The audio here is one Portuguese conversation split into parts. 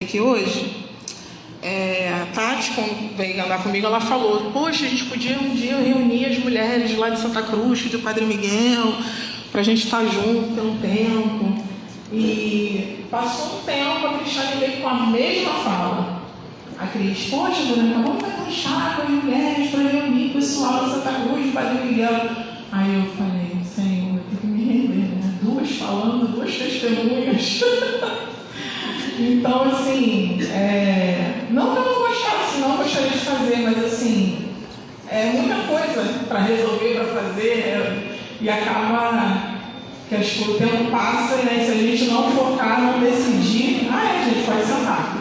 aqui hoje, a Tati, quando veio andar comigo, ela falou: poxa, a gente podia um dia reunir as mulheres lá de Santa Cruz, de Padre Miguel, para a gente estar junto pelo tempo. E passou um tempo, a Cristiane veio com a mesma fala. A Cris: poxa, dona, vamos fazer um chá com as mulheres para reunir o pessoal de Santa Cruz, de Padre Miguel. Aí eu falei: Senhor, eu tenho que me render, né? Duas falando, duas testemunhas. Então, assim, não que eu não gostasse, não gostaria de fazer, mas assim, é muita coisa para resolver, para fazer, e acaba que o tempo passa, né? Se a gente não focar, não decidir, a gente pode sentar.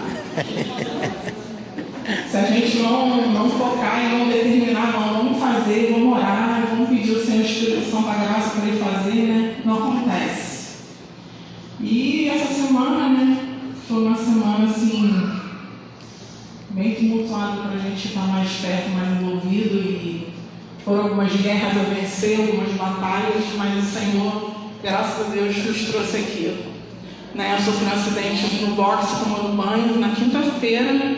Se a gente não focar e não determinar, não, vamos fazer, vamos orar, vamos pedir ao Senhor inspiração da graça para Ele fazer, né? Não acontece. E essa semana, né? Foi uma semana assim, bem tumultuada para a gente estar mais perto, mais envolvido, e foram algumas guerras a vencer, algumas batalhas, mas o Senhor, graças a Deus, nos trouxe aqui. Né? Eu sofri um acidente no boxe tomando banho na quinta-feira,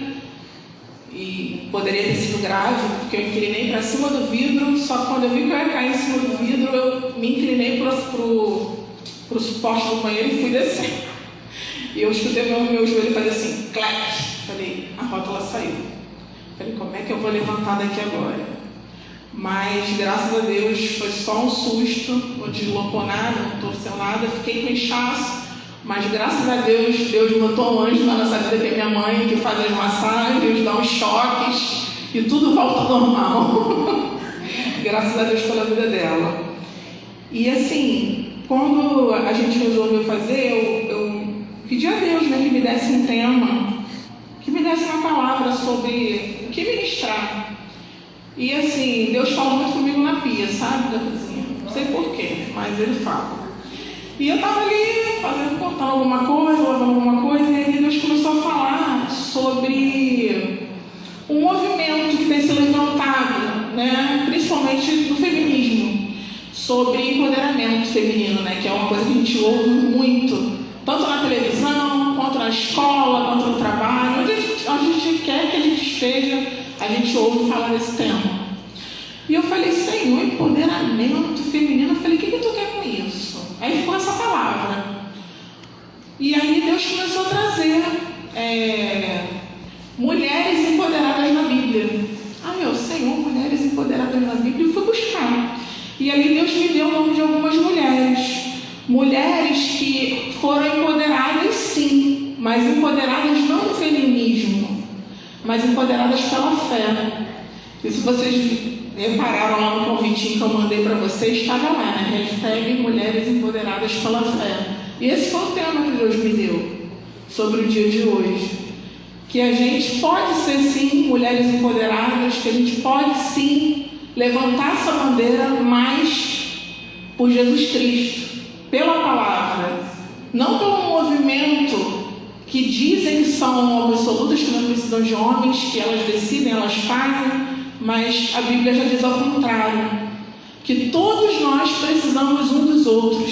e poderia ter sido grave, porque eu inclinei para cima do vidro, só que quando eu vi que eu ia cair em cima do vidro, eu me inclinei para o suporte do banheiro e fui descer. E eu escutei meu joelho fazer assim, clac. Falei, a rótula saiu. Falei, como é que eu vou levantar daqui agora? Mas, graças a Deus, foi só um susto, não deslocou nada, não torceu nada, fiquei com inchaço. Mas, graças a Deus, Deus botou um anjo na nossa vida, que é minha mãe, que faz as massagens, dá uns choques, e tudo volta ao normal. Graças a Deus pela vida dela. E, assim, quando a gente resolveu fazer, eu pedi a Deus, né, que me desse um tema, que me desse uma palavra sobre o que ministrar. E assim, Deus fala muito comigo na pia, sabe, da cozinha. Não sei porquê, mas Ele fala. E eu estava ali cortando alguma coisa, lavando alguma coisa, e aí Deus começou a falar sobre um movimento que tem se levantado, né, principalmente do feminismo, sobre empoderamento feminino, né, que é uma coisa que a gente ouve muito, tanto na televisão, quanto na escola, quanto no trabalho, onde a gente quer que a gente esteja, a gente ouve falar desse tema. E eu falei, Senhor, empoderamento feminino. Eu falei, o que tu quer com isso? Aí ficou essa palavra. E aí Deus começou a trazer mulheres empoderadas na Bíblia. Meu Senhor, mulheres empoderadas na Bíblia. E fui buscar. E ali Deus me deu o nome de algumas mulheres. Mulheres que foram empoderadas, sim, mas empoderadas não no feminismo, mas empoderadas pela fé. E se vocês repararam lá no convitinho que eu mandei para vocês, estava lá, né? Hashtag Mulheres Empoderadas pela Fé. E esse foi o tema que Deus me deu sobre o dia de hoje. Que a gente pode ser, sim, mulheres empoderadas, que a gente pode, sim, levantar essa bandeira, mas por Jesus Cristo, pela palavra, não pelo movimento que dizem que são absolutas, que não precisam de homens, que elas decidem, elas fazem, mas a Bíblia já diz ao contrário, que todos nós precisamos um dos outros,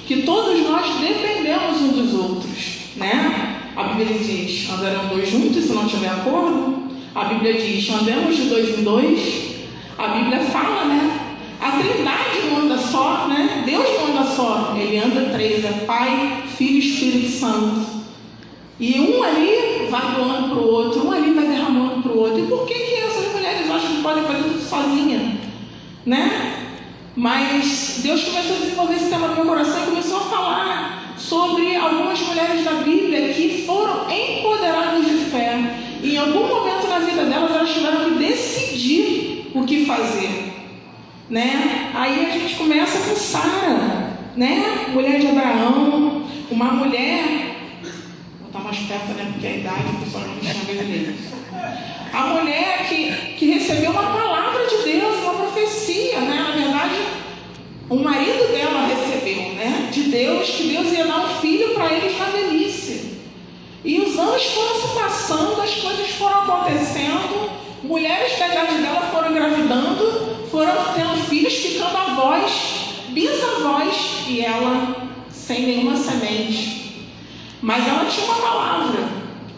que todos nós dependemos um dos outros, né? A Bíblia diz, andarão dois juntos se não tiver acordo. A Bíblia diz, andemos de dois em dois. A Bíblia fala, né? A Trindade não anda só, né? Deus não anda só, Ele anda três, é Pai, Filho e Espírito Santo. E um ali vai doando para o outro, um ali vai derramando para o outro. E por que essas mulheres acham que podem fazer tudo sozinha? Né? Mas Deus começou a desenvolver esse tema no meu coração e começou a falar sobre algumas mulheres da Bíblia que foram empoderadas de fé. E em algum momento na vida delas, elas tiveram que decidir o que fazer. Né? Aí a gente começa com Sara, né? Mulher de Abraão, uma mulher, vou estar mais perto, né? Porque a idade, o pessoal não enxerga direito. A mulher que recebeu uma palavra de Deus, uma profecia, né? Na verdade, o marido dela recebeu, né? De Deus, que Deus ia dar um filho para eles na velhice. E os anos foram se passando, as coisas foram acontecendo, mulheres da idade dela foram engravidando, foram tendo filhos, ficando avós, bisavós, e ela sem nenhuma semente. Mas ela tinha uma palavra.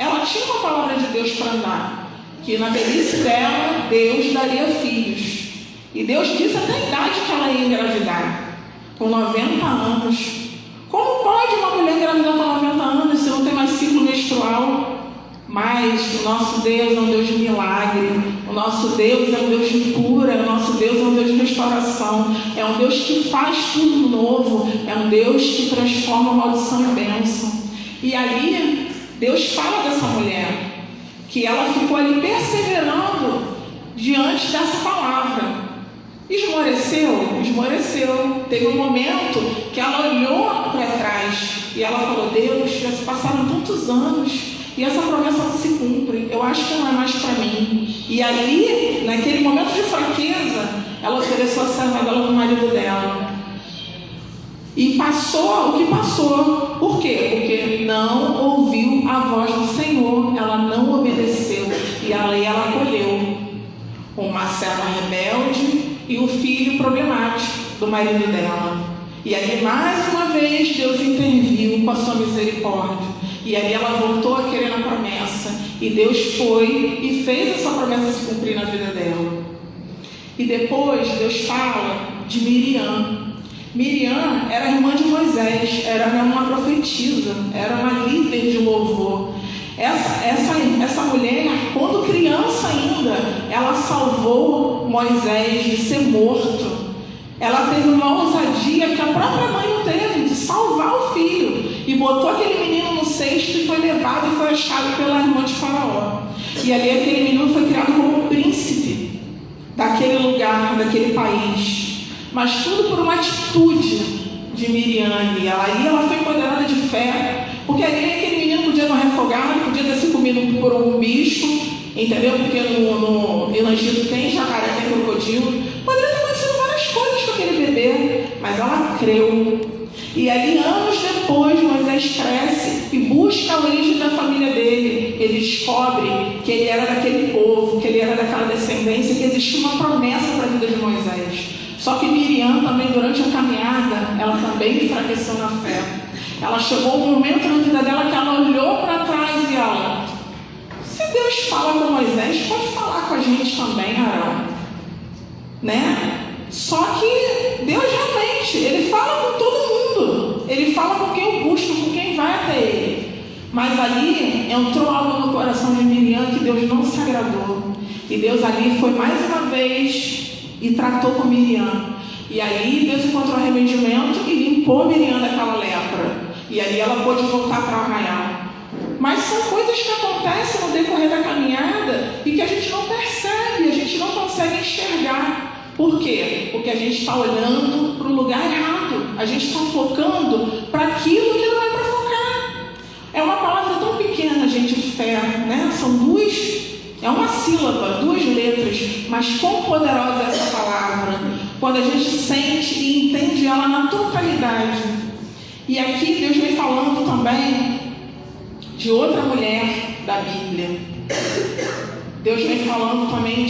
ela tinha uma palavra de Deus para dar, que na velhice dela, Deus daria filhos. E Deus disse até a idade que ela ia engravidar, com 90 anos. Como pode uma mulher engravidar com 90 anos se não tem mais ciclo menstrual? Mas o nosso Deus é um Deus de milagre, o nosso Deus é um Deus de cura, o nosso Deus é um Deus de restauração, é um Deus que faz tudo novo, é um Deus que transforma maldição em bênção. E ali, Deus fala dessa mulher, que ela ficou ali perseverando diante dessa palavra. Esmoreceu? Esmoreceu. Teve um momento que ela olhou para trás e ela falou: Deus, já se passaram tantos anos e essa promessa não se cumpre, eu acho que não é mais para mim. E ali, naquele momento de fraqueza, ela ofereceu a serva dela para o marido dela. E passou o que passou. Por quê? Porque não ouviu a voz do Senhor, ela não obedeceu. E ela acolheu uma serva rebelde e o filho problemático do marido dela. E ali, mais uma vez, Deus interviu com a sua misericórdia. E ali ela voltou a querer a promessa. E Deus foi e fez essa promessa se cumprir na vida dela. E depois Deus fala de Miriam. Miriam era irmã de Moisés, era uma profetisa, era uma líder de louvor. Essa mulher, quando criança ainda, ela salvou Moisés de ser morto. Ela teve uma ousadia que a própria mãe não teve, de salvar o filho. E botou aquele menino no cesto e foi levado e foi achado pela irmã de Faraó. E ali aquele menino foi criado como príncipe daquele lugar, daquele país. Mas tudo por uma atitude de Miriam ali. Ela foi empoderada de fé. Porque ali aquele menino podia não refogar, podia ter sido comido por um bicho, entendeu? Porque no Egito tem jacaré, tem crocodilo. Poderia ter acontecido várias coisas com aquele bebê, mas ela creu. E ali, anos depois, Moisés cresce e busca a origem da família dele. Ele descobre que ele era daquele povo, que ele era daquela descendência, que existia uma promessa para a vida de Moisés. Só que Miriam também, durante a caminhada, ela também enfraqueceu na fé. Ela chegou um momento na vida dela que ela olhou para trás e ela: se Deus fala com Moisés, pode falar com a gente também, Arão, né? Só que Deus realmente, Ele fala com todo mundo. Ele fala com quem eu busco, com quem vai até Ele. Mas ali entrou algo no coração de Miriam que Deus não se agradou. E Deus ali foi mais uma vez e tratou com Miriam. E aí Deus encontrou arrependimento e limpou Miriam daquela lepra. E ali ela pôde voltar para o arraial. Mas são coisas que acontecem no decorrer da caminhada e que a gente não percebe, a gente não consegue enxergar. Por quê? Porque a gente está olhando para o lugar errado. A gente está focando para aquilo que não é para focar. É uma palavra tão pequena, gente, fé, né? É uma sílaba, 2 letras, mas quão poderosa é essa palavra quando a gente sente e entende ela na totalidade. E aqui Deus vem falando também de outra mulher da Bíblia. Deus vem falando também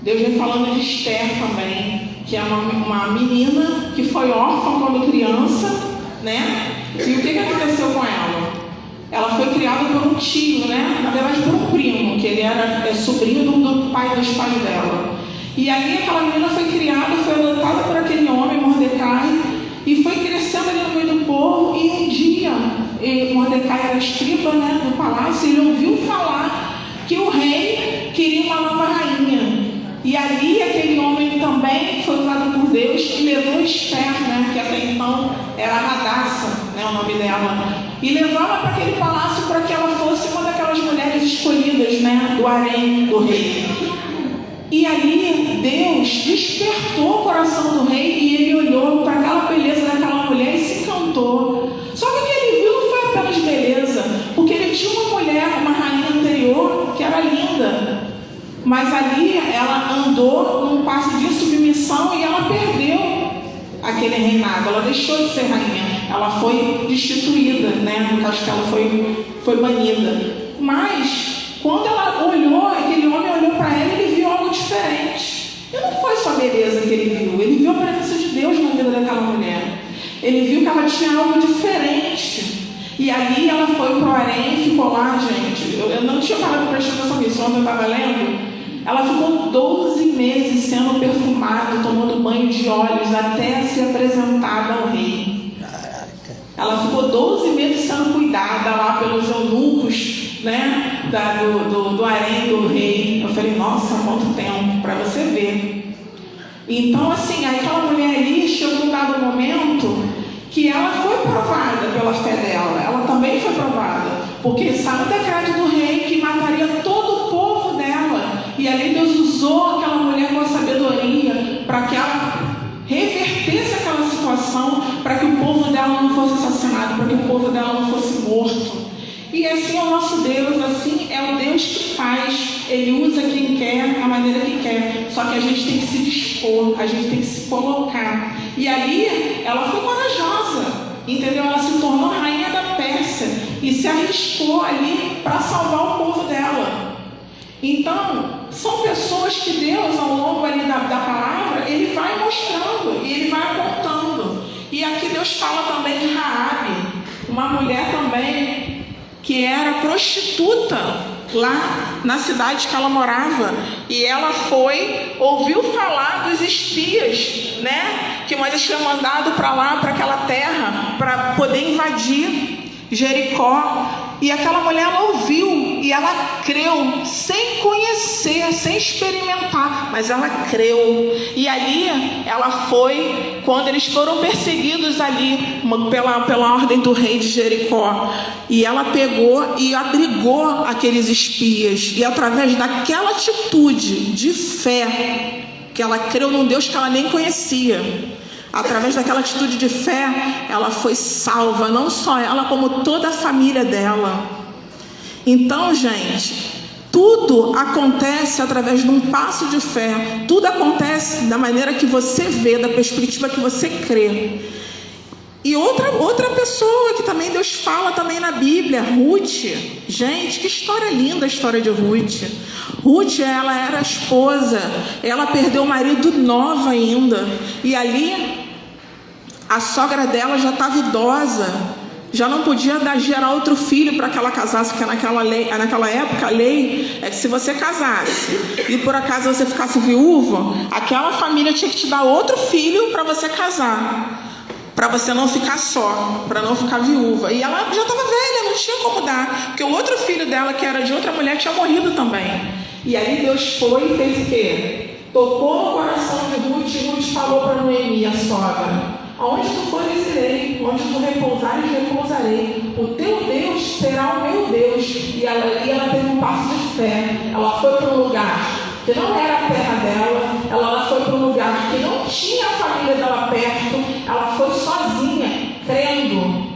Deus vem falando de Esther também, que é uma menina que foi órfã quando criança, né? E o que aconteceu com ela? Ela foi criada por um tio, né? Na verdade por um primo, que ele era sobrinho do pai dos pais dela. E aí aquela menina foi criada, foi adotada por aquele homem, Mordecai, e foi crescendo ali no meio do povo. E um dia, Mordecai era escriba, né, do palácio, e ele ouviu falar que o rei queria uma nova rainha. E ali aquele homem também foi usado por Deus e levou Esther, né, que até então era Radassa, né, o nome dela, e levou ela para aquele palácio para que ela fosse uma daquelas mulheres escolhidas, né, do harém do rei. E ali Deus despertou o coração do rei e ele olhou para aquela beleza daquela mulher e se encantou. Só que o que ele viu não foi apenas beleza, porque ele tinha uma mulher, uma rainha anterior, que era linda. Mas ali ela andou num passo de submissão e ela perdeu aquele reinado. Ela deixou de ser rainha. Ela foi destituída, né? No caso que ela foi banida. Mas quando ela olhou, aquele homem olhou para ela e ele viu algo diferente. E não foi só a beleza que ele viu. Ele viu a presença de Deus na vida daquela mulher. Ele viu que ela tinha algo diferente. E ali ela foi para o harém e ficou lá, gente. Eu não tinha parado para prestar atenção nisso, ontem eu estava lendo. Ela ficou 12 meses sendo perfumada, tomando banho de óleos, até ser apresentada ao rei. Ela ficou 12 meses sendo cuidada lá pelos eunucos, né, do harém do rei. Eu falei, nossa, quanto tempo, para você ver. Então, assim, aquela mulher ali chegou num dado momento que ela foi provada pela fé dela. Ela também foi provada, porque saiu o decreto do rei que mataria todo o povo dela. E ali Deus usou aquela mulher com a sabedoria para que ela revertesse aquela situação, para que o povo dela não fosse assassinado, para que o povo dela não fosse morto. E assim é o nosso Deus, assim é o Deus que faz. Ele usa quem quer, a maneira que quer. Só que a gente tem que se dispor, a gente tem que se colocar. E ali, ela foi corajosa, entendeu? Ela se tornou rainha da Pérsia e se arriscou ali para salvar o povo dela. Então, são pessoas que Deus, ao longo ali da palavra, Ele vai mostrando e Ele vai apontando. E aqui Deus fala também de Raabe, uma mulher também que era prostituta lá na cidade que ela morava. E ela ouviu falar dos espias, né, que Moisés tinha mandado para lá, para aquela terra, para poder invadir Jericó. E aquela mulher, ela ouviu e ela creu, sem conhecer, sem experimentar, mas ela creu. E ali ela foi, quando eles foram perseguidos ali pela ordem do rei de Jericó, e ela pegou e abrigou aqueles espias. E através daquela atitude de fé, que ela creu num Deus que ela nem conhecia, através daquela atitude de fé, ela foi salva, não só ela, como toda a família dela. Então, gente, tudo acontece através de um passo de fé. Tudo acontece da maneira que você vê, da perspectiva que você crê. E outra pessoa que também Deus fala também na Bíblia, Ruth. Gente, que história linda a história de Ruth. Ruth, ela era esposa, ela perdeu o marido nova ainda. E ali a sogra dela já estava idosa, já não podia gerar outro filho para que ela casasse, porque naquela época a lei é que se você casasse e por acaso você ficasse viúva, aquela família tinha que te dar outro filho para você casar, para você não ficar só, para não ficar viúva. E ela já estava velha, não tinha como dar, porque o outro filho dela, que era de outra mulher, tinha morrido também. E aí Deus foi e fez o quê? Tocou no coração de Ruth, e Ruth falou para Noemi, a sogra: aonde tu fores irei, onde tu repousares, repousarei. O teu Deus será o meu Deus. E ela teve um passo de fé. Ela foi para um lugar que não era a terra dela. Ela foi para um lugar que não tinha a família dela perto. Ela foi sozinha, crendo,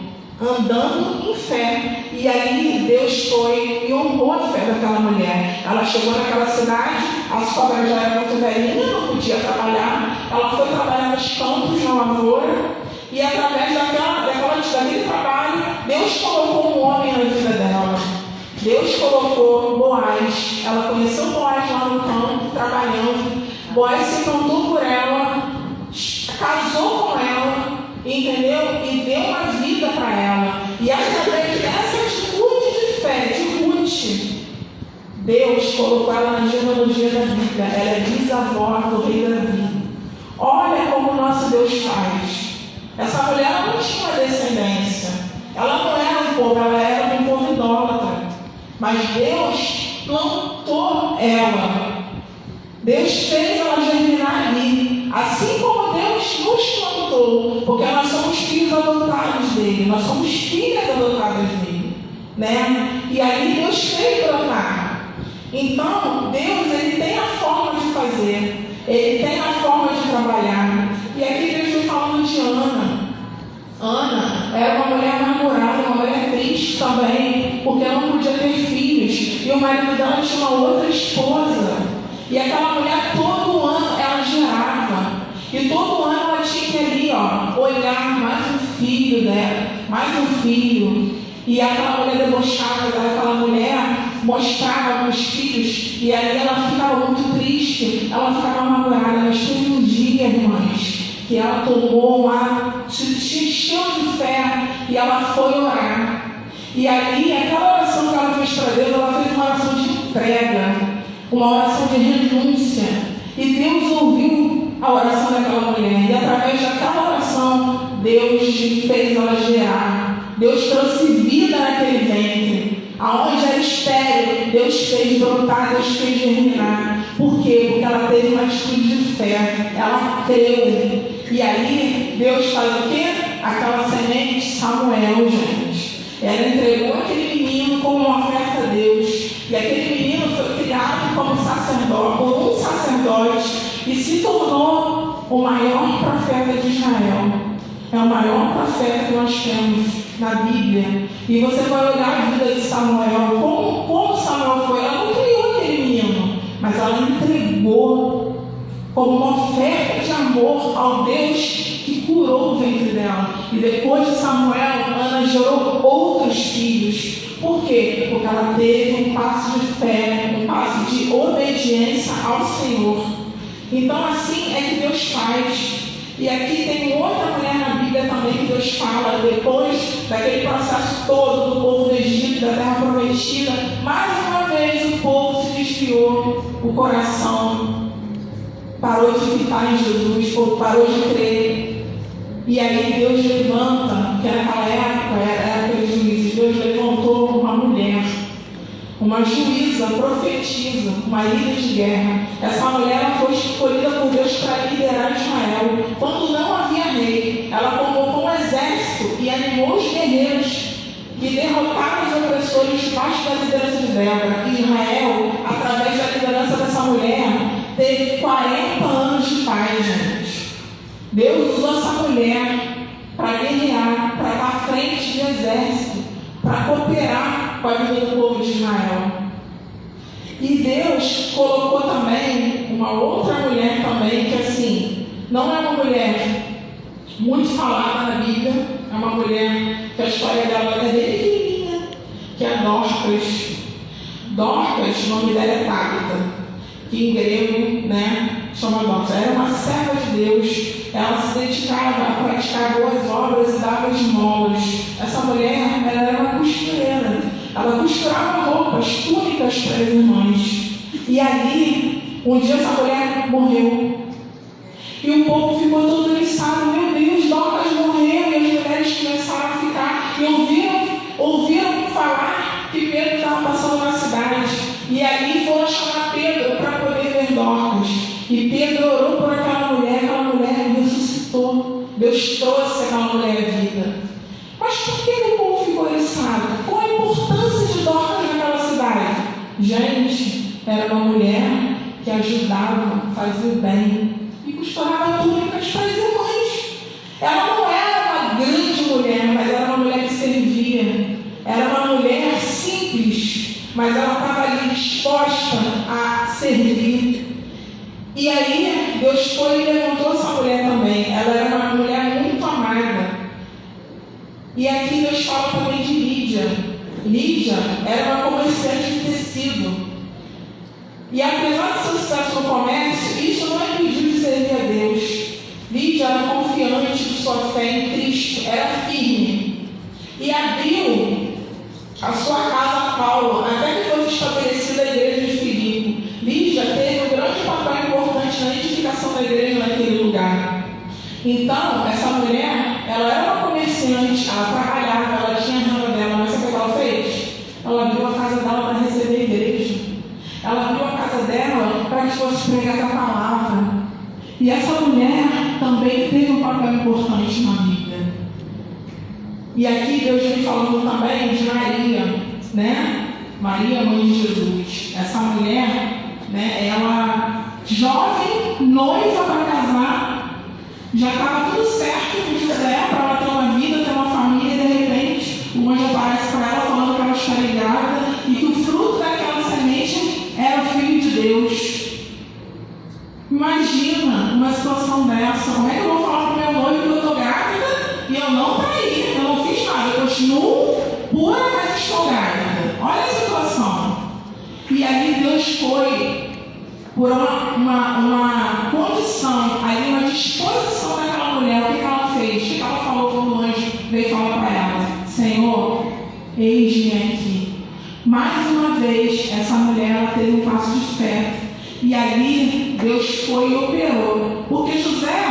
andando em fé. E aí Deus foi e honrou a fé daquela mulher. Ela chegou naquela cidade, a sogra já era muito velhinha, não podia trabalhar. Ela foi trabalhar nos campos, na lavoura, e através daquele trabalho, Deus colocou um homem na vida dela. Deus colocou Boaz. Ela conheceu Boaz lá no campo, trabalhando. Boaz se encantou por ela, casou com ela, entendeu? E deu uma vida para ela. E através dessa atitude de fé de Ruth, Deus colocou ela na genealogia da Bíblia. Ela é bisavó do rei Davi. Olha como o nosso Deus faz. Essa mulher não tinha descendência. Ela não era um povo, ela era um povo idólatra. Mas Deus plantou ela. Deus fez ela germinar ali. Assim como Deus nos plantou. Porque nós somos filhos adotados dele. Nós somos filhas adotadas dele, né? E ali Deus fez brotar. Então, Deus, ele tem a forma de fazer. Ele tem a forma de trabalhar. E aqui Deus está falando de Ana. Ana era uma mulher amargurada, uma mulher triste também, porque ela não podia ter filhos. E o marido dela tinha uma outra esposa. E aquela mulher, todo ano, ela gerava. E todo ano ela tinha que ali, olhar mais um filho dela, mais um filho. E aquela mulher debochada, aquela mulher mostrava os filhos, e ali ela ficava muito triste, ela ficava amargurada. Mas teve um dia, irmãs, que ela tomou uma encheu de fé e ela foi orar. E ali, aquela oração que ela fez para Deus, ela fez uma oração de entrega, uma oração de renúncia. E Deus ouviu a oração daquela mulher. E através daquela oração, Deus fez ela gerar. Deus trouxe vida naquele ventre. Aonde era estéril, Deus fez brotar, Deus fez germinar. Por quê? Porque ela teve uma atitude de fé. Ela creu. E aí, Deus faz o quê? Aquela semente, Samuel, gente. Ela entregou aquele menino como uma oferta a Deus. E aquele menino foi criado como sacerdote, por um sacerdote, e se tornou o maior profeta de Israel. É o maior profeta que nós temos na Bíblia. E você vai olhar a vida de Samuel, como Samuel foi. Ela não criou aquele menino, mas ela entregou como uma oferta de amor ao Deus que curou o ventre dela. E depois de Samuel, Ana gerou outros filhos. Por quê? Porque ela teve um passo de fé, um passo de obediência ao Senhor. Então assim é que Deus faz. E aqui tem outra mulher na Bíblia também que Deus fala, depois daquele processo todo do povo do Egito, da terra prometida, mais uma vez o povo se desviou, o coração parou de ficar em Jesus, o povo parou de crer. E aí Deus levanta, que naquela época era aquele juiz, Deus levantou uma mulher, uma juíza, profetisa, uma líder de guerra. Essa mulher ela foi escolhida por Deus para liderar Israel. Quando não havia rei, ela convocou um exército e animou os guerreiros que derrotaram os opressores debaixo da liderança de Débora. E Israel, através da liderança dessa mulher, teve 40 anos de paz, gente. Deus usou essa mulher para guerrear, para estar à frente do exército, para cooperar com a vida do povo de Israel. E Deus colocou também uma outra mulher também, que assim, não é uma mulher muito falada na Bíblia, é uma mulher que a história dela é bem pequenininha, que é Dorcas. Dorcas, o nome dela é Tabita, que em grego, chama Dorcas. Era uma serva de Deus. Ela se dedicava a praticar boas obras e dava esmolas. Essa mulher, ela era uma costureira. Ela costurava roupas, túnicas para as irmãs. E ali, um dia essa mulher morreu. E o povo ficou todo eriçado. Meu Deus, Dorcas morreu. E as mulheres começaram a ficar. E ouviram falar que Pedro estava passando na cidade. E ali foram chamar Pedro para poder ver Dorcas. E Pedro orou por aquela mulher ressuscitou. Deus trouxe aquela mulher à vida. Mas por que o povo ficou eriçado? Qual a importância de Dorcas naquela cidade? Gente, era uma mulher que ajudava, fazia o bem e costurava túnicas para as irmãs. Ela não era uma grande mulher, mas era uma mulher que servia. Era uma mulher simples, mas ela estava ali disposta a servir. E aí, Deus foi e levantou essa mulher também. Ela era uma mulher muito amada. E aqui Deus fala também de Lídia. Lídia era uma comerciante de tecido. E apesar do seu sucesso no comércio, isso não impediu de servir a Deus. Lídia era confiante de sua fé em Cristo, era firme. E abriu a sua casa a Paulo, até que fosse estabelecida a igreja de Filipe. Lídia teve um grande papel importante na edificação da igreja naquele lugar. Então, essa mulher, ela era uma comerciante, ela trabalhava, ela tinha a renda dela, mas sabe o que ela fez? Ela abriu a casa dela para receber a igreja. Ela abriu a casa dela para que fosse pregar a palavra. E essa mulher também teve um papel importante na Bíblia. E aqui Deus vem falando também de Maria, Maria, mãe de Jesus. Essa mulher, ela, jovem, noiva para casar, já estava tudo certo com José para ela ter uma vida, ter uma família, e de repente o anjo aparece para ela falando que ela estaria grávida e que o fruto daquela semente era o Filho de Deus. Imagina uma situação dessa. Como é que eu vou falar para o meu noivo que eu estou grávida e eu não traí, eu não fiz nada, eu continuo pura, mas estou grávida? Olha a situação. E ali Deus foi por uma condição, ali uma disposição daquela mulher. O que ela fez? O que ela falou quando o anjo Senhor, eis-me aqui. Mais uma vez, essa mulher ela teve um passo de fé. E ali Deus foi e operou. Porque José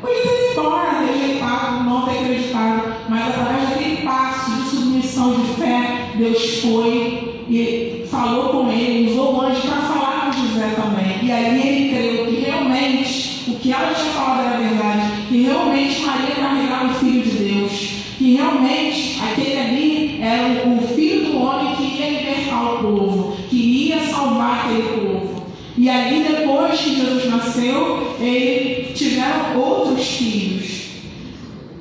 podia ter ido embora, rejeitado, não ter acreditado. Mas através daquele passo de submissão de fé, Deus foi e falou com ele, usou o anjo para falar com José também. E aí ele creu que realmente o que ela tinha falado era verdade, que realmente Maria carregava o Filho de Deus, que realmente aquele ali era o Filho do homem que ia libertar o povo, que ia salvar aquele povo. E ali depois que Jesus nasceu, eles tiveram outros filhos.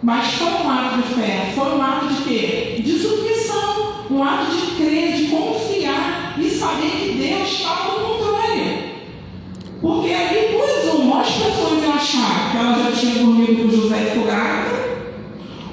Mas foi um ato de fé, foi um ato de quê? De submissão, um ato de crer, de confiar e saber que Deus estava no controle. Porque ali, por exemplo, as pessoas iam achar que ela já tinha dormido com José e ficou grávida,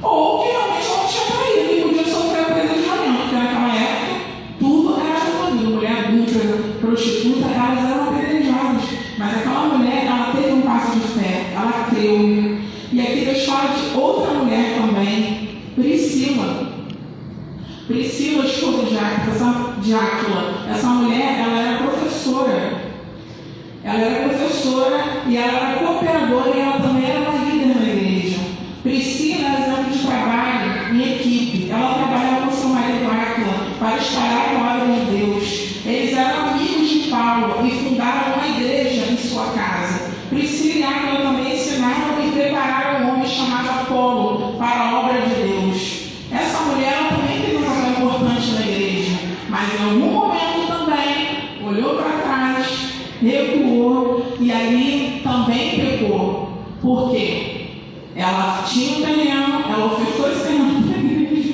ou que realmente ela tinha traído e podia sofrer apedrejamento, porque naquela época tudo era família, mulher adulta, prostituta, elas eram apedrejadas. Mas aquela mulher, ela teve um passo de fé, ela creu. E aqui Deus fala de outra mulher também, Priscila. Priscila, esposa de Áquila. Essa mulher, ela era professora. Ela era professora e ela era cooperadora e ela também era uma líder na igreja. Priscila era exemplo de trabalho em equipe. Ela trabalhava com seu marido Áquila para espalhar a palavra de Deus. Eles eram amigos de Paulo e fundaram uma igreja em sua casa. Priscila e Áquila também ensinaram e prepararam um homem chamado Apolo para a obra de Deus. Essa mulher ela também teve um papel importante na igreja, mas em algum momento também olhou para trás, recuou e ali também pecou. Por quê? Ela tinha um terreno, ela ofertou esse terreno para a igreja.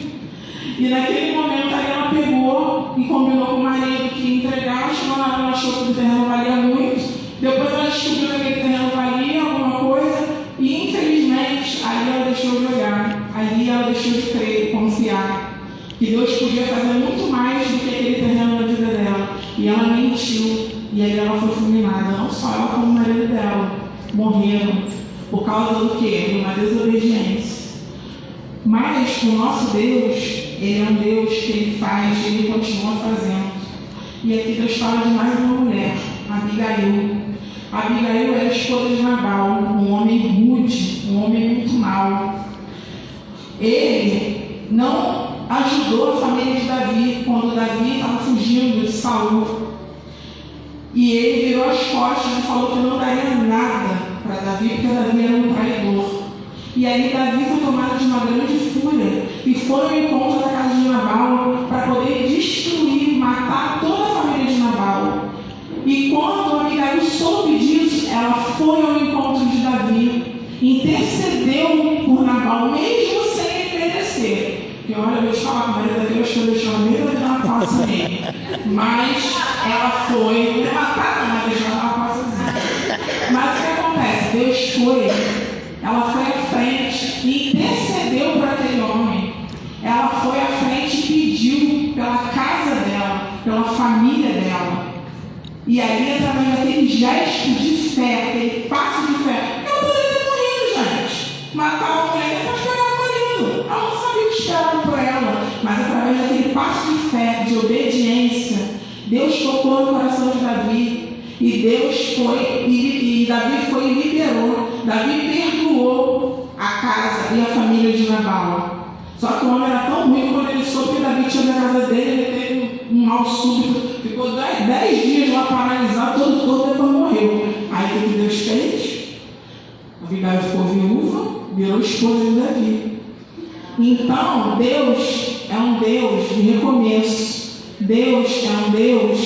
E naquele momento aí ela pegou e combinou com o marido que ia entregar, chegou na hora, ela achou que o terreno valia muito. Depois ela descobriu que aquele terreno valia alguma coisa e infelizmente ali ela deixou de olhar, ali ela deixou de crer, confiar que Deus podia fazer muito mais do que aquele terreno na vida dela. E ela mentiu e aí ela foi fulminada, não só ela como o marido dela, morreram por causa do quê? De uma desobediência. Mas o nosso Deus, Ele é um Deus que Ele faz, Ele continua fazendo. E aqui Deus fala de mais uma mulher, Abigail. Abigail era esposa de Nabal, um homem rude, um homem muito mau. Ele não ajudou a família de Davi quando Davi estava fugindo de Saul. E ele virou as costas e falou que não daria nada para Davi, porque Davi era um traidor. E aí Davi foi tomado de uma grande fúria e foi ao encontro da casa de Nabal para poder destruir, matar toda a família de Nabal. E quando Abigail soube disso, ela foi ao encontro de Davi, intercedeu por Nabal, mesmo sem ele merecer. E olha, eu vou te falar, a Maria da Deus que eu deixei a mesma de uma passa nele. Mas ela foi, não matar, não, mas deixou uma passazinha. Mas o que acontece? Deus foi, ela foi à frente e intercedeu por aquele homem. Ela foi à frente e pediu pela casa dela, pela família dela. E aí, através daquele gesto de fé, aquele passo de fé, ela poderia ter morrido, gente. Matar uma mulher e depois pegar o marido. Ela não sabia o que esperava por ela. Mas através daquele passo de fé, de obediência, Deus tocou no coração de Davi. E Deus foi, e Davi foi e liberou. Davi perdoou a casa e a família de Nabal. Só que o homem era tão ruim que quando ele soube que Davi tinha na casa dele, ele teve um mal súbito, ficou 10 dias lá paralisado, todo corpo, depois morreu. Aí o que Deus fez? Abigail ficou viúva, virou esposa de Davi. Então, Deus é um Deus de recomeço. Deus é um Deus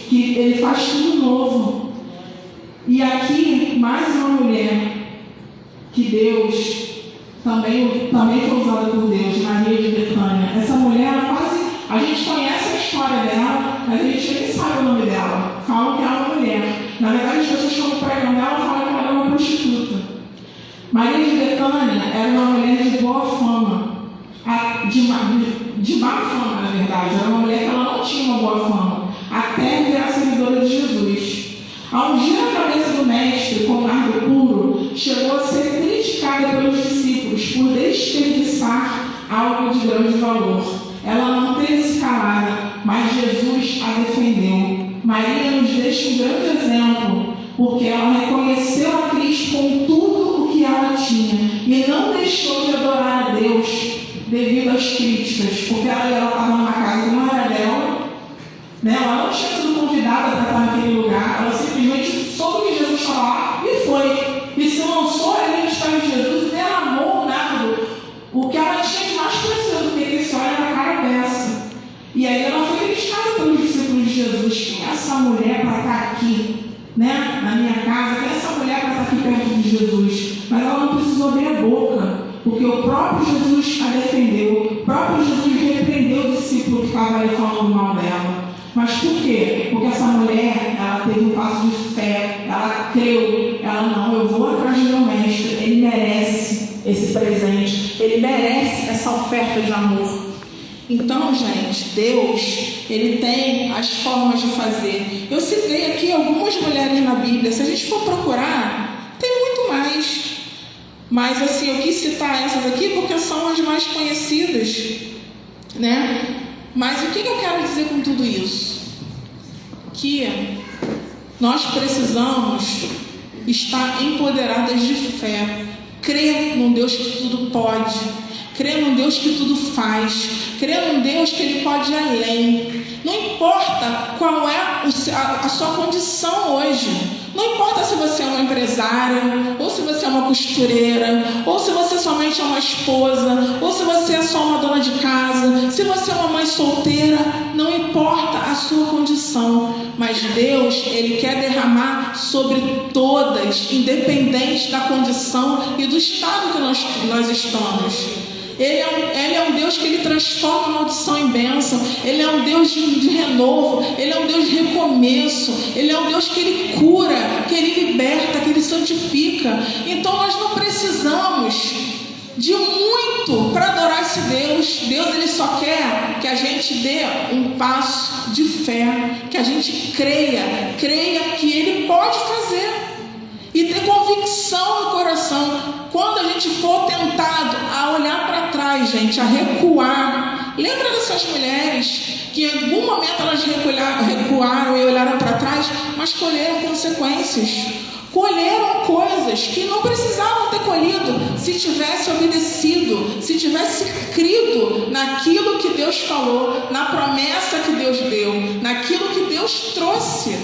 que Ele faz tudo novo. E aqui, mais uma mulher que Deus também foi usada por Deus, Maria de Betânia. Essa mulher, a gente conhece a história dela, mas a gente nem sabe o nome dela. Falam que ela é uma mulher. Na verdade, as pessoas que estão pregando dela falam que ela é uma prostituta. Maria de Betânia era uma mulher de boa fama, de má fama, na verdade. Era uma mulher que ela não tinha uma boa fama, até virar seguidora de Jesus. Ao ungir a cabeça do mestre com nardo puro, chegou a ser criticada pelos discípulos por desperdiçar algo de grande valor. Ela não teve calada, mas Jesus a defendeu. Maria nos deixa um grande exemplo, porque ela reconheceu a Cristo com tudo o que ela tinha e não deixou de adorar a Deus devido às críticas, porque ela estava numa casa que não era dela, né? Ela não tinha sido convidada para estar naquele lugar, ela simplesmente soube que Jesus estava lá e foi. E se lançou ali nos pés de Jesus e derramou nada, o que ela tinha de mais precioso, porque esse óleo era cara dessa. E aí ela foi criticada pelos discípulos de Jesus. Quem é essa mulher para estar aqui, né, na minha casa? Quem é essa mulher para estar aqui perto de Jesus? Mas ela não precisou abrir a boca, porque o próprio Jesus a defendeu. O próprio Jesus repreendeu o discípulo que estava ali falando mal dela. Mas por quê? Porque essa mulher, ela teve um passo de fé, ela creu, ela não, eu vou atrás do meu mestre, ele merece esse presente, ele merece essa oferta de amor. Então, gente, Deus, ele tem as formas de fazer. Eu citei aqui algumas mulheres na Bíblia, se a gente for procurar, tem muito mais. Mas assim, eu quis citar essas aqui porque são as mais conhecidas, né? Mas o que eu quero dizer com tudo isso? Que nós precisamos estar empoderadas de fé, crer num Deus que tudo pode, crer num Deus que tudo faz, crer num Deus que Ele pode ir além. Não importa qual é a sua condição hoje. Não importa se você é uma empresária, ou se você é uma costureira, ou se você somente é uma esposa, ou se você é só uma dona de casa, se você é uma mãe solteira, não importa a sua condição, mas Deus, Ele quer derramar sobre todas, independente da condição e do estado que nós estamos. Ele é um Deus que Ele transforma a maldição em bênção. Ele é um Deus de renovo. Ele é um Deus de recomeço. Ele é um Deus que Ele cura, que Ele liberta, que Ele santifica. Então nós não precisamos de muito para adorar esse Deus. Deus, Ele só quer que a gente dê um passo de fé, que a gente creia que Ele pode fazer e ter convicção no coração. Quando a gente for tentado a olhar para trás, gente, a recuar, lembra dessas mulheres que em algum momento elas recuaram e olharam para trás, mas colheram consequências, colheram coisas que não precisavam ter colhido se tivesse obedecido, se tivesse crido naquilo que Deus falou, na promessa que Deus deu, naquilo que Deus trouxe.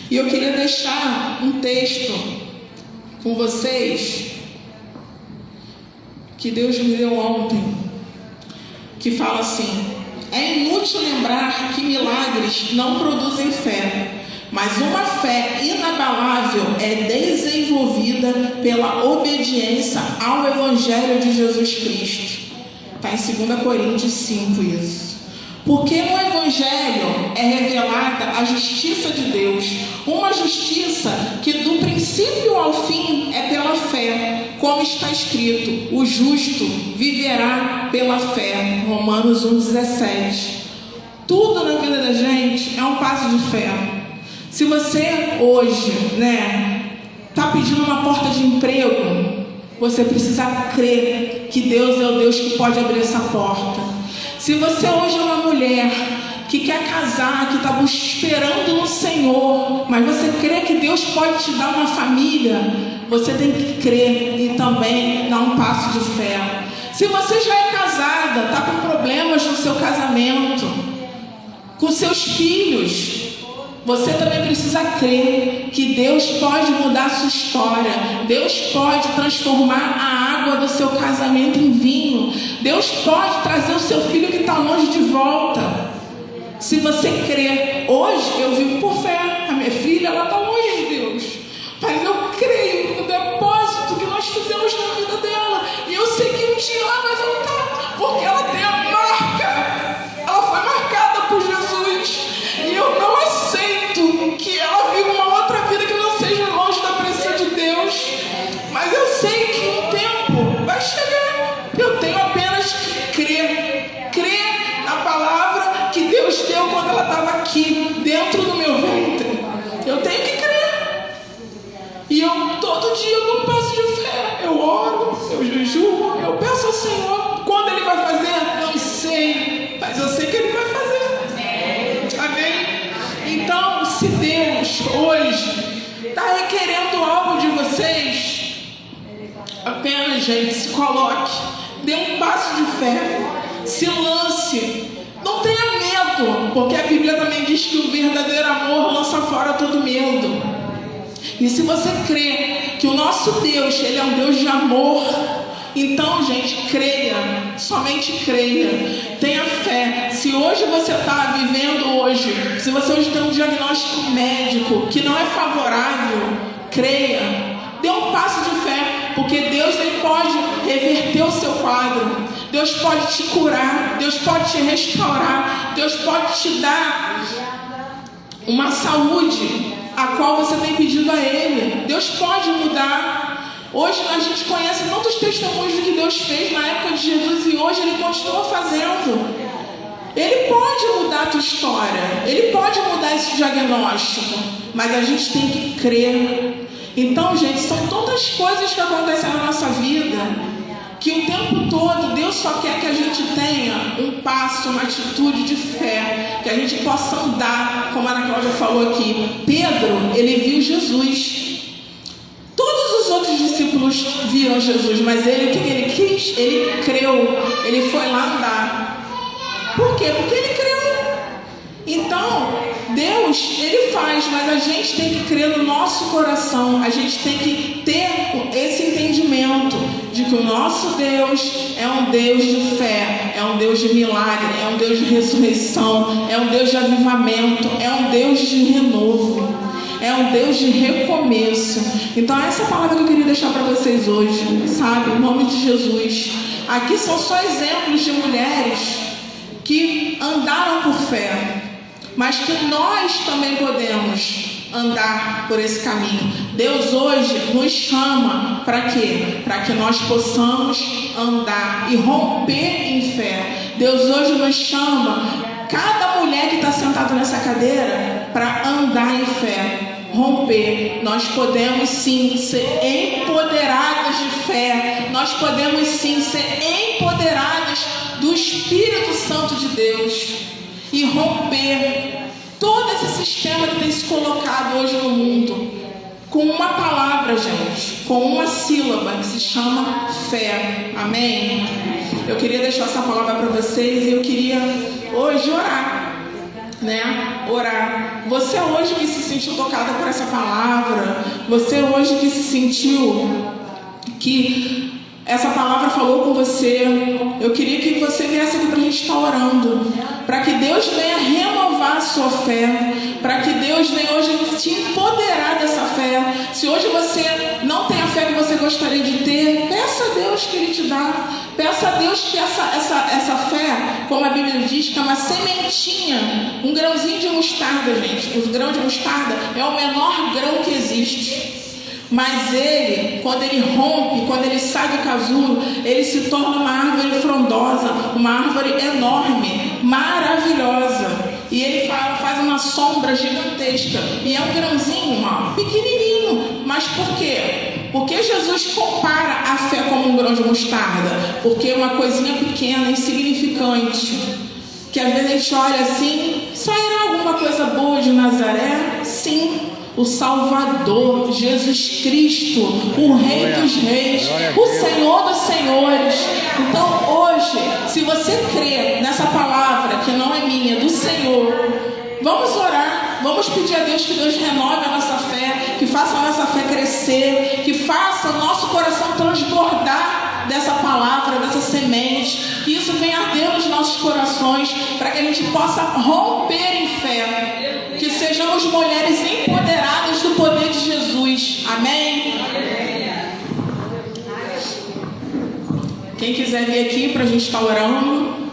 E eu queria deixar um texto com vocês que Deus me deu ontem, que fala assim: é inútil lembrar que milagres não produzem fé, mas uma fé inabalável é desenvolvida pela obediência ao Evangelho de Jesus Cristo. Está em 2 Coríntios 5 isso. Porque no Evangelho é revelada a justiça de Deus, uma justiça que do princípio ao fim é pela fé, como está escrito: o justo viverá pela fé. Romanos 1,17. Tudo na vida da gente é um passo de fé. Se você hoje, está pedindo uma porta de emprego, você precisa crer que Deus é o Deus que pode abrir essa porta. Se você hoje é uma mulher que quer casar, que está esperando no Senhor, mas você crê que Deus pode te dar uma família, você tem que crer e também dar um passo de fé. Se você já é casada, está com problemas no seu casamento, com seus filhos, você também precisa crer que Deus pode mudar a sua história. Deus pode transformar a água do seu casamento em vinho. Deus pode trazer o seu filho que está longe de volta. Se você crer, hoje eu vivo por fé. A minha filha, ela está longe de Deus, mas eu creio no depósito que nós fizemos na vida dela. E eu sei que um dia ela vai voltar, porque ela tem a marca. Ela foi marcada por Jesus. E eu não aceito que ela viva uma outra vida que não seja longe da presença de Deus. Mas eu sei que um tempo vai chegar. Eu tenho apenas que crer na palavra que Deus deu quando ela estava aqui, dentro do meu ventre. Eu tenho que crer. E eu todo dia eu dou um passo de fé. Eu oro, eu jejuo, eu peço ao Senhor. Quando Ele vai fazer? se Deus hoje está requerendo algo de vocês, apenas, gente, se coloque, dê um passo de fé, se lance, não tenha medo, porque a Bíblia também diz que o verdadeiro amor lança fora todo medo. E se você crê que o nosso Deus, Ele é um Deus de amor, então, gente, creia, somente creia, tenha fé. Se hoje você está vivendo se você hoje tem um diagnóstico médico que não é favorável, creia, dê um passo de fé, porque Deus ele pode reverter o seu quadro, Deus pode te curar, Deus pode te restaurar, Deus pode te dar uma saúde a qual você tem pedido a Ele. Deus pode mudar. Hoje a gente conhece tantos testemunhos do que Deus fez na época de Jesus e hoje Ele continua fazendo. Ele pode mudar a tua história, Ele pode mudar esse diagnóstico, mas a gente tem que crer. Então, gente, são tantas coisas que acontecem na nossa vida que o tempo todo Deus só quer que a gente tenha um passo, uma atitude de fé, que a gente possa andar, como a Ana Cláudia falou aqui. Pedro, ele viu Jesus. Todos os outros discípulos viram Jesus, mas ele, o que ele quis? Ele creu, ele foi lá andar. Por quê? Porque ele creu. Então, Deus, Ele faz, mas a gente tem que crer no nosso coração, a gente tem que ter esse entendimento de que o nosso Deus é um Deus de fé, é um Deus de milagre, é um Deus de ressurreição, é um Deus de avivamento, é um Deus de renovo, é um Deus de recomeço. Então essa palavra que eu queria deixar para vocês hoje, sabe, em nome de Jesus. Aqui são só exemplos de mulheres que andaram por fé, mas que nós também podemos andar por esse caminho. Deus hoje nos chama para quê? Para que nós possamos andar e romper em fé. Deus hoje nos chama, cada mulher que está sentada nessa cadeira, para andar em fé, romper. Nós podemos sim ser empoderadas de fé, nós podemos sim ser empoderadas do Espírito Santo de Deus e romper todo esse sistema que tem se colocado hoje no mundo com uma palavra, gente, com uma sílaba que se chama fé. Amém? Eu queria deixar essa palavra para vocês e eu queria hoje orar, né? Orar. Você hoje que se sentiu tocada por essa palavra, você hoje que se sentiu que essa palavra falou com você, eu queria que você viesse aqui para a gente estar orando, para que Deus venha renovar a sua fé, para que Deus venha hoje te empoderar dessa fé. Se hoje você não tem a fé que você gostaria de ter, peça a Deus que Ele te dá. Peça a Deus que essa fé, como a Bíblia diz, que é uma sementinha, um grãozinho de mostarda, gente. O grão de mostarda é o menor grão que existe. Mas ele, quando ele rompe, quando ele sai do casulo, ele se torna uma árvore frondosa, uma árvore enorme, maravilhosa. E ele faz uma sombra gigantesca. E é um grãozinho, pequenininho. Mas por quê? Porque Jesus compara a fé como um grão de mostarda. Porque é uma coisinha pequena, insignificante, que às vezes a gente olha assim, sairá alguma coisa boa de Nazaré? Sim. O Salvador, Jesus Cristo, o Rei dos Reis, o Senhor dos Senhores. Então hoje, se você crê nessa palavra, que não é minha, do Senhor, vamos orar, vamos pedir a Deus que Deus renove a nossa fé, que faça a nossa fé crescer, que faça o nosso coração transbordar dessa palavra, dessa semente, que isso venha arder nos nossos corações, para que a gente possa romper em fé, que sejamos mulheres empoderadas do poder de Jesus. Amém? Quem quiser vir aqui para a gente estar orando,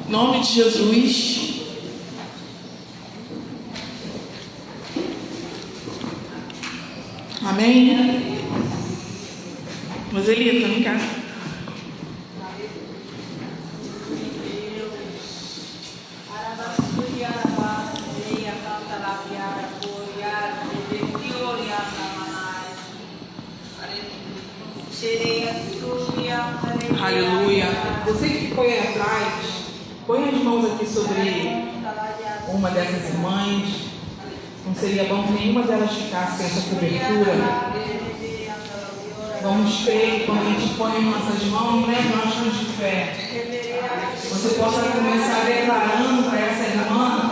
em nome de Jesus. Amém? Moselita, vem cá. Aleluia. Você que ficou aí atrás, põe as mãos aqui sobre uma dessas irmãs. Não seria bom que nenhuma delas ficasse sem essa cobertura. Vamos crer que quando a gente põe em nossas mãos, né, nós somos de fé. Você possa começar declarando para essa irmã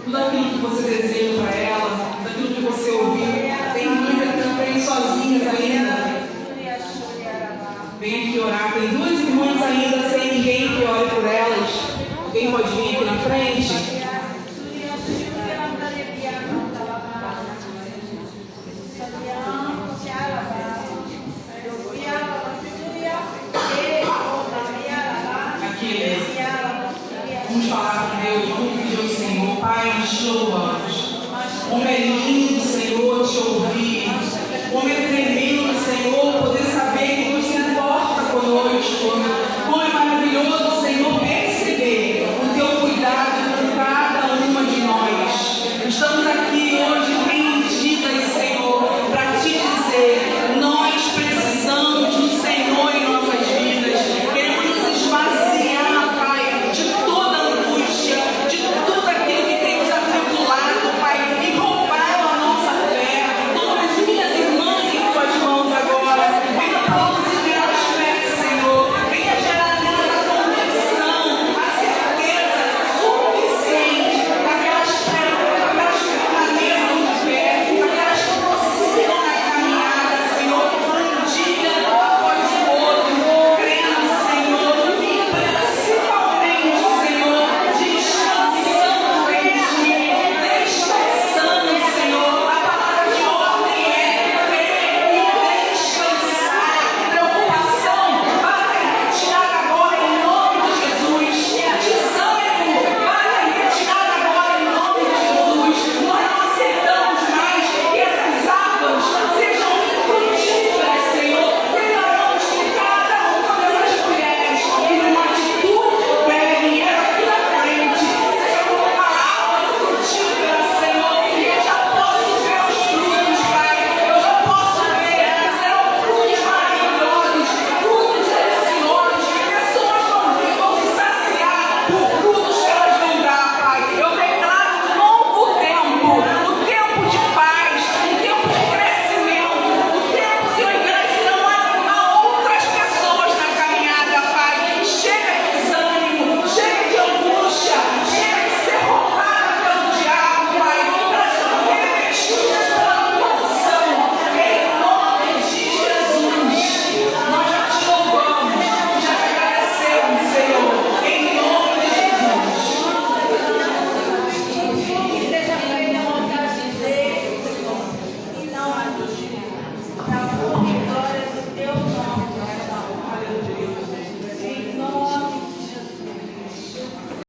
tudo aquilo que você deseja para ela, tudo aquilo que você ouviu. Tem muitas também sozinhas ainda. Vem aqui orar. Tem duas irmãs ainda sem ninguém que ore por elas. Alguém pode vir aqui na frente? Vamos falar com Deus, vamos pedir ao Senhor. Pai, nós te louvamos. Como é lindo, Senhor, te ouvir. Como é tremendo, Senhor,